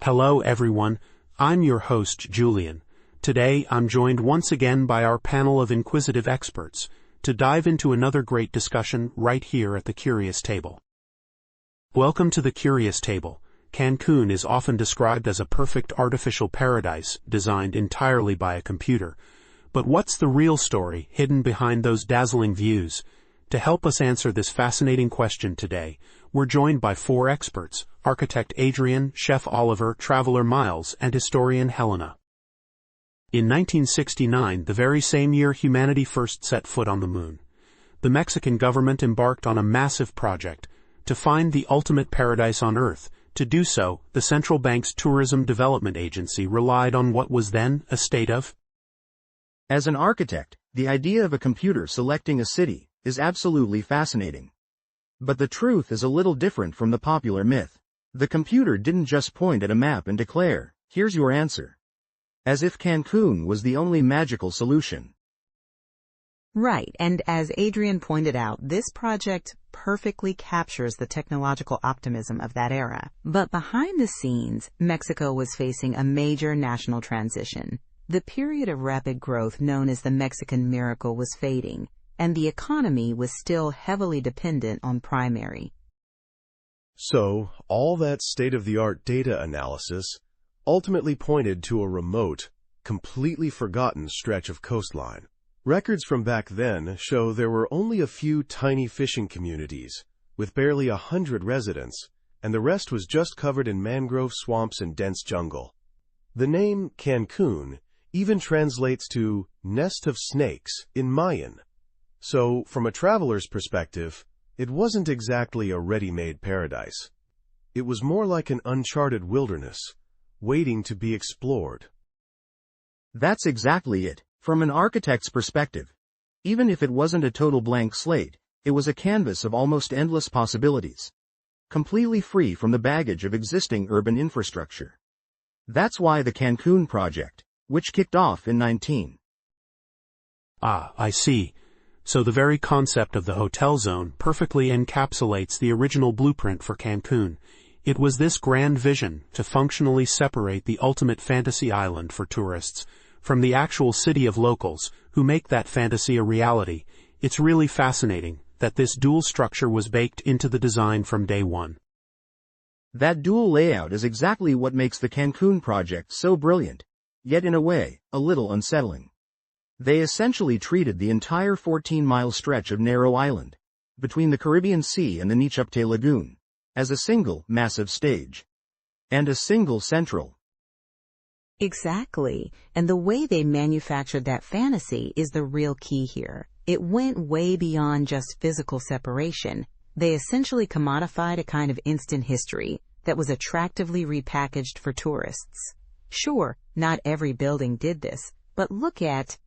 Hello everyone, I'm your host Julian. Today I'm joined once again by our panel of inquisitive experts to dive into another great discussion right here at the Curious Table. Welcome to the Curious Table. Cancun is often described as a perfect artificial paradise designed entirely by a computer. But what's the real story hidden behind those dazzling views? To help us answer this fascinating question today, we're joined by four experts: architect Adrian, chef Oliver, traveler Miles, and historian Helena. In 1969, the very same year humanity first set foot on the moon, the Mexican government embarked on a massive project to find the ultimate paradise on Earth. To do so, the central bank's Tourism Development Agency relied on what was then a state of. As an architect, the idea of a computer selecting a city is absolutely fascinating. But the truth is a little different from the popular myth. The computer didn't just point at a map and declare, "Here's your answer." As if Cancun was the only magical solution. Right, and as Adrian pointed out, this project perfectly captures the technological optimism of that era. But behind the scenes, Mexico was facing a major national transition. The period of rapid growth known as the Mexican Miracle was fading, and the economy was still heavily dependent on primary. So, all that state-of-the-art data analysis ultimately pointed to a remote, completely forgotten stretch of coastline. Records from back then show there were only a few tiny fishing communities, with barely 100 residents, and the rest was just covered in mangrove swamps and dense jungle. The name Cancun even translates to nest of snakes in Mayan. So, from a traveler's perspective, it wasn't exactly a ready-made paradise. It was more like an uncharted wilderness, waiting to be explored. That's exactly it. From an architect's perspective, even if it wasn't a total blank slate, it was a canvas of almost endless possibilities, completely free from the baggage of existing urban infrastructure. That's why the Cancun project, which kicked off in 19. I see. So the very concept of the hotel zone perfectly encapsulates the original blueprint for Cancun. It was this grand vision to functionally separate the ultimate fantasy island for tourists from the actual city of locals who make that fantasy a reality. It's really fascinating that this dual structure was baked into the design from day one. That dual layout is exactly what makes the Cancun project so brilliant, yet in a way, a little unsettling. They essentially treated the entire 14-mile stretch of narrow island, between the Caribbean Sea and the Nichupte Lagoon, as a single, massive stage. And a single central. Exactly, and the way they manufactured that fantasy is the real key here. It went way beyond just physical separation. They essentially commodified a kind of instant history that was attractively repackaged for tourists. Sure, not every building did this, but look at.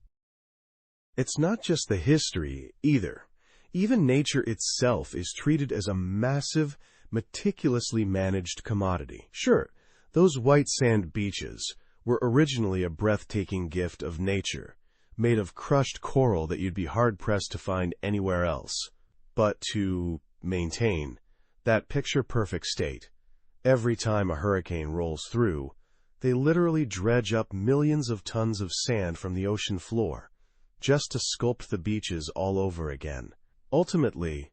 It's not just the history, either. Even nature itself is treated as a massive, meticulously managed commodity. Sure, those white sand beaches were originally a breathtaking gift of nature, made of crushed coral that you'd be hard-pressed to find anywhere else. But to maintain that picture-perfect state, every time a hurricane rolls through, they literally dredge up millions of tons of sand from the ocean floor, just to sculpt the beaches all over again. Ultimately,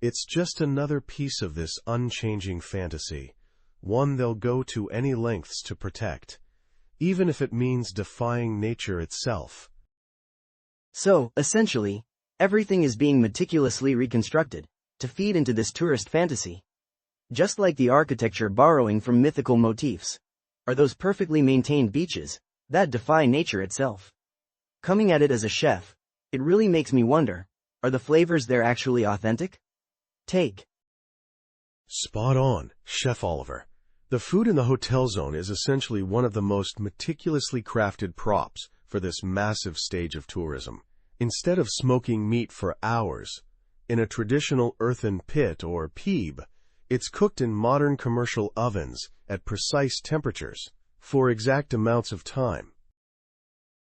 it's just another piece of this unchanging fantasy, one they'll go to any lengths to protect, even if it means defying nature itself. So, essentially, everything is being meticulously reconstructed to feed into this tourist fantasy. Just like the architecture borrowing from mythical motifs, are those perfectly maintained beaches that defy nature itself. Coming at it as a chef, it really makes me wonder, are the flavors there actually authentic? Take. Spot on, Chef Oliver. The food in the hotel zone is essentially one of the most meticulously crafted props for this massive stage of tourism. Instead of smoking meat for hours in a traditional earthen pit or peeb, it's cooked in modern commercial ovens at precise temperatures for exact amounts of time.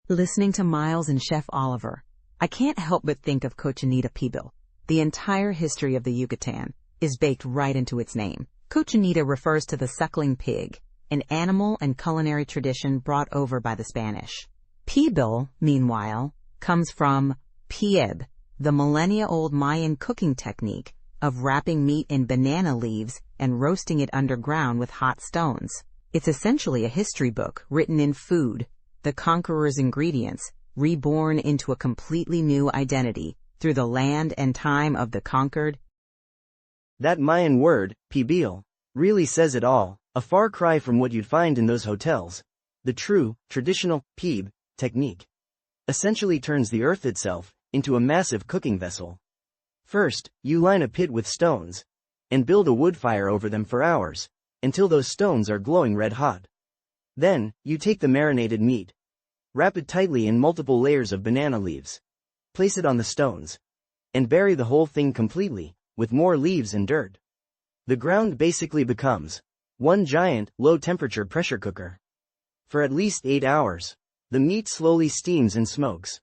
Listening to Miles and Chef Oliver, I can't help but think of Cochinita Pibil. The entire history of the Yucatan is baked right into its name. Cochinita refers to the suckling pig, an animal and culinary tradition brought over by the Spanish. Pibil, meanwhile, comes from pieb, the millennia-old Mayan cooking technique of wrapping meat in banana leaves and roasting it underground with hot stones. It's essentially a history book written in food, the conqueror's ingredients, reborn into a completely new identity through the land and time of the conquered. That Mayan word, pibil, really says it all, a far cry from what you'd find in those hotels. The true, traditional, pieb, technique essentially turns the earth itself into a massive cooking vessel. First, you line a pit with stones and build a wood fire over them for hours, until those stones are glowing red hot. Then, you take the marinated meat, wrap it tightly in multiple layers of banana leaves, place it on the stones, and bury the whole thing completely, with more leaves and dirt. The ground basically becomes one giant, low-temperature pressure cooker. For at least 8 hours, the meat slowly steams and smokes,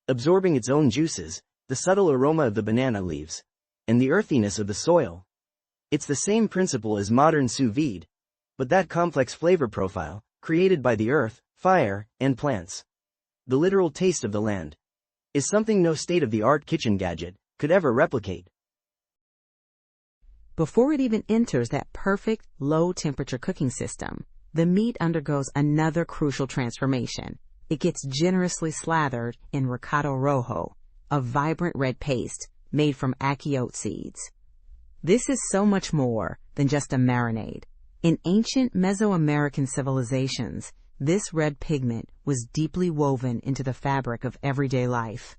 absorbing its own juices, the subtle aroma of the banana leaves, and the earthiness of the soil. It's the same principle as modern sous vide, but that complex flavor profile, created by the earth, fire, and plants. The literal taste of the land is something no state-of-the-art kitchen gadget could ever replicate. Before it even enters that perfect, low-temperature cooking system, the meat undergoes another crucial transformation. It gets generously slathered in recado rojo, a vibrant red paste made from achiote seeds. This is so much more than just a marinade. In ancient Mesoamerican civilizations, this red pigment was deeply woven into the fabric of everyday life.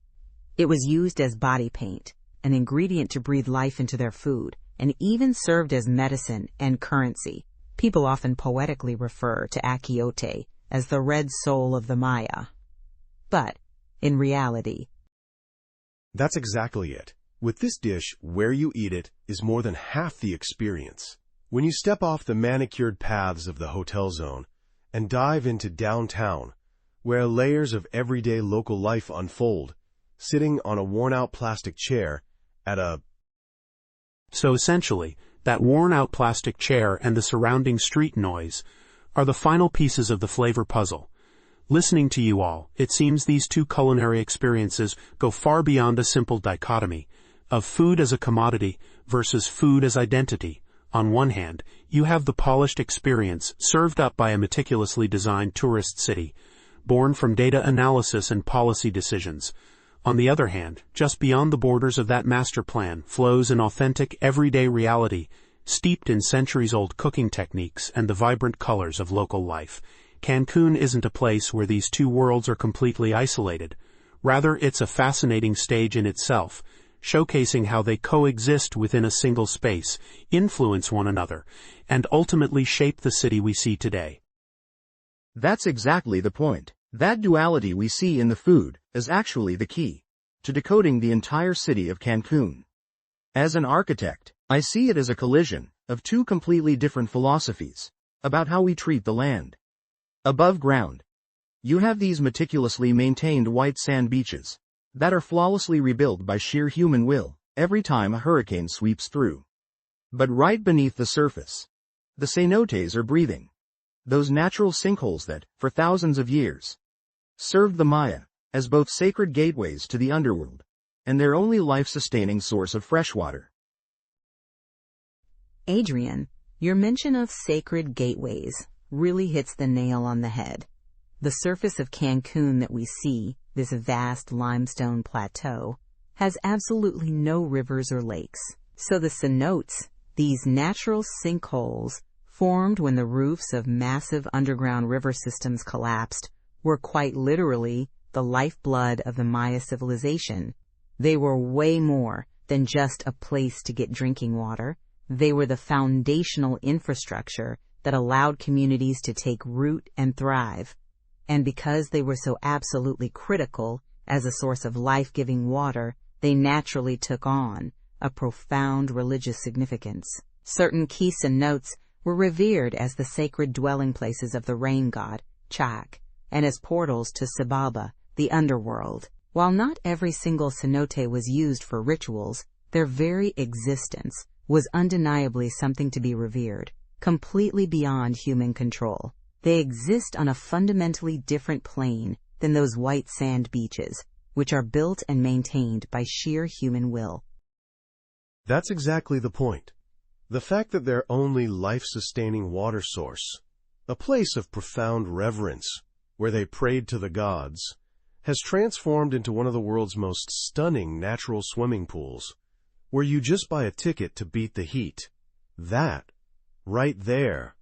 It was used as body paint, an ingredient to breathe life into their food, and even served as medicine and currency. People often poetically refer to achiote as the red soul of the Maya. But, in reality, That's exactly it. With this dish, where you eat it is more than half the experience. When you step off the manicured paths of the hotel zone and dive into downtown, where layers of everyday local life unfold, sitting on a worn-out plastic chair at a... So essentially, that worn-out plastic chair and the surrounding street noise are the final pieces of the flavor puzzle. Listening to you all, it seems these two culinary experiences go far beyond a simple dichotomy of food as a commodity versus food as identity. On one hand, you have the polished experience served up by a meticulously designed tourist city, born from data analysis and policy decisions. On the other hand, just beyond the borders of that master plan flows an authentic, everyday reality, steeped in centuries-old cooking techniques and the vibrant colors of local life. Cancun isn't a place where these two worlds are completely isolated. Rather, it's a fascinating stage in itself, showcasing how they coexist within a single space, influence one another, and ultimately shape the city we see today. That's exactly the point. That duality we see in the food is actually the key to decoding the entire city of Cancun. As an architect, I see it as a collision of two completely different philosophies about how we treat the land. Above ground, you have these meticulously maintained white sand beaches that are flawlessly rebuilt by sheer human will every time a hurricane sweeps through. But right beneath the surface, the cenotes are breathing. Those natural sinkholes that, for thousands of years, served the Maya as both sacred gateways to the underworld and their only life-sustaining source of fresh water. Adrian, your mention of sacred gateways really hits the nail on the head. The surface of Cancun that we see, this vast limestone plateau, has absolutely no rivers or lakes. So the cenotes, these natural sinkholes formed when the roofs of massive underground river systems collapsed, were quite literally the lifeblood of the Maya civilization. They were way more than just a place to get drinking water. They were the foundational infrastructure that allowed communities to take root and thrive. And because they were so absolutely critical as a source of life-giving water, they naturally took on a profound religious significance. Certain key cenotes were revered as the sacred dwelling places of the rain god, Chak, and as portals to Sibaba, the underworld. While not every single cenote was used for rituals, their very existence was undeniably something to be revered. completely beyond human control. They exist on a fundamentally different plane than those white sand beaches, which are built and maintained by sheer human will. That's exactly the point. The fact that their only life-sustaining water source, a place of profound reverence where they prayed to the gods, has transformed into one of the world's most stunning natural swimming pools, where you just buy a ticket to beat the heat. That, right there.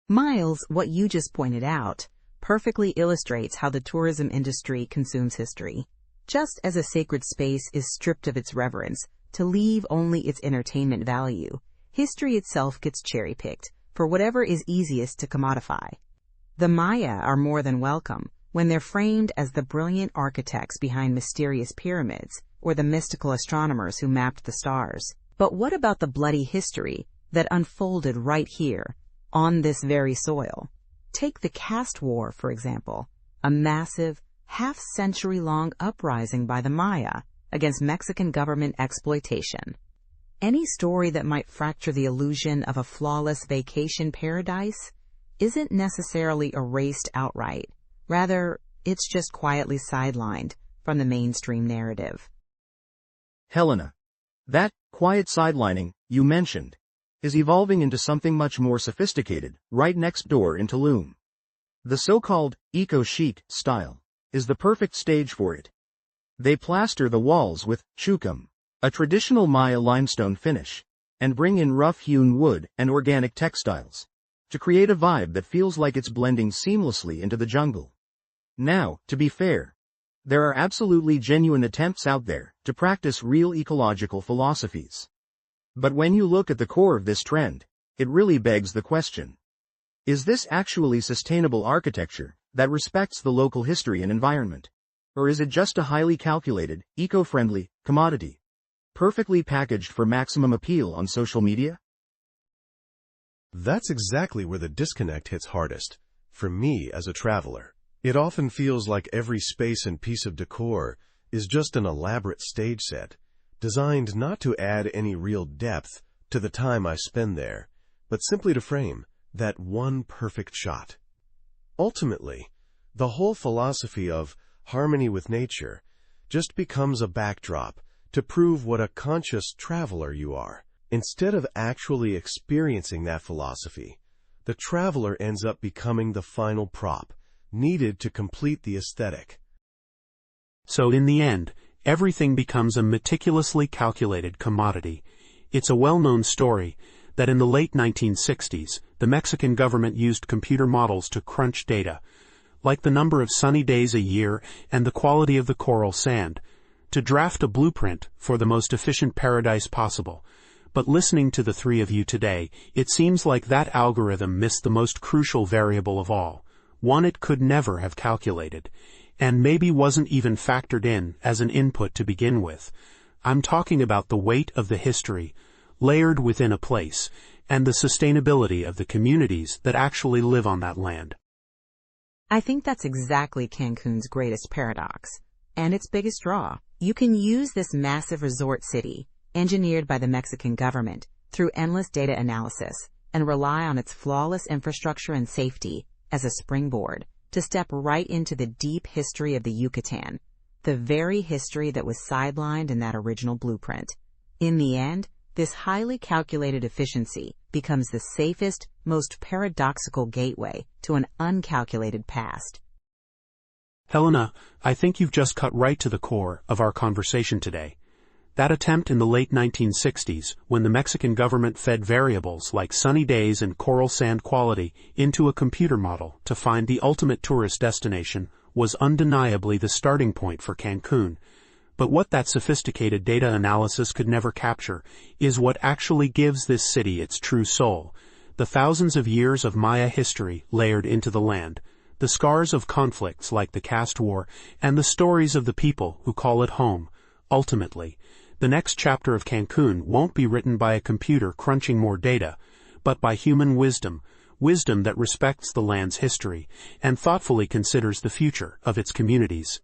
Miles, what you just pointed out, perfectly illustrates how the tourism industry consumes history. Just as a sacred space is stripped of its reverence to leave only its entertainment value, history itself gets cherry-picked for whatever is easiest to commodify. The Maya are more than welcome when they're framed as the brilliant architects behind mysterious pyramids or the mystical astronomers who mapped the stars. But what about the bloody history that unfolded right here, on this very soil? Take the caste war, for example, a massive, half-century-long uprising by the Maya against Mexican government exploitation. Any story that might fracture the illusion of a flawless vacation paradise isn't necessarily erased outright. Rather, it's just quietly sidelined from the mainstream narrative. Helena, that quiet sidelining you mentioned is evolving into something much more sophisticated right next door in Tulum. The so-called eco-chic style is the perfect stage for it. They plaster the walls with chucum, a traditional Maya limestone finish, and bring in rough-hewn wood and organic textiles to create a vibe that feels like it's blending seamlessly into the jungle. Now, to be fair, there are absolutely genuine attempts out there to practice real ecological philosophies. But when you look at the core of this trend, it really begs the question: is this actually sustainable architecture that respects the local history and environment? Or is it just a highly calculated, eco-friendly commodity, perfectly packaged for maximum appeal on social media? That's exactly where the disconnect hits hardest, for me as a traveler. It often feels like every space and piece of decor is just an elaborate stage set, designed not to add any real depth to the time I spend there, but simply to frame that one perfect shot. Ultimately, the whole philosophy of harmony with nature just becomes a backdrop to prove what a conscious traveler you are. Instead of actually experiencing that philosophy, the traveler ends up becoming the final prop needed to complete the aesthetic. So in the end, everything becomes a meticulously calculated commodity. It's a well-known story that in the late 1960s, the Mexican government used computer models to crunch data, like the number of sunny days a year and the quality of the coral sand, to draft a blueprint for the most efficient paradise possible. But listening to the three of you today, it seems like that algorithm missed the most crucial variable of all, one it could never have calculated, and maybe wasn't even factored in as an input to begin with. I'm talking about the weight of the history, layered within a place, and the sustainability of the communities that actually live on that land. I think that's exactly Cancun's greatest paradox, and its biggest draw. You can use this massive resort city, engineered by the Mexican government, through endless data analysis, and rely on its flawless infrastructure and safety as a springboard to step right into the deep history of the Yucatan, the very history that was sidelined in that original blueprint. In the end, this highly calculated efficiency becomes the safest, most paradoxical gateway to an uncalculated past. Helena, I think you've just cut right to the core of our conversation today. That attempt in the late 1960s, when the Mexican government fed variables like sunny days and coral sand quality into a computer model to find the ultimate tourist destination, was undeniably the starting point for Cancun. But what that sophisticated data analysis could never capture is what actually gives this city its true soul: the thousands of years of Maya history layered into the land, the scars of conflicts like the caste war, and the stories of the people who call it home. Ultimately, the next chapter of Cancun won't be written by a computer crunching more data, but by human wisdom that respects the land's history and thoughtfully considers the future of its communities.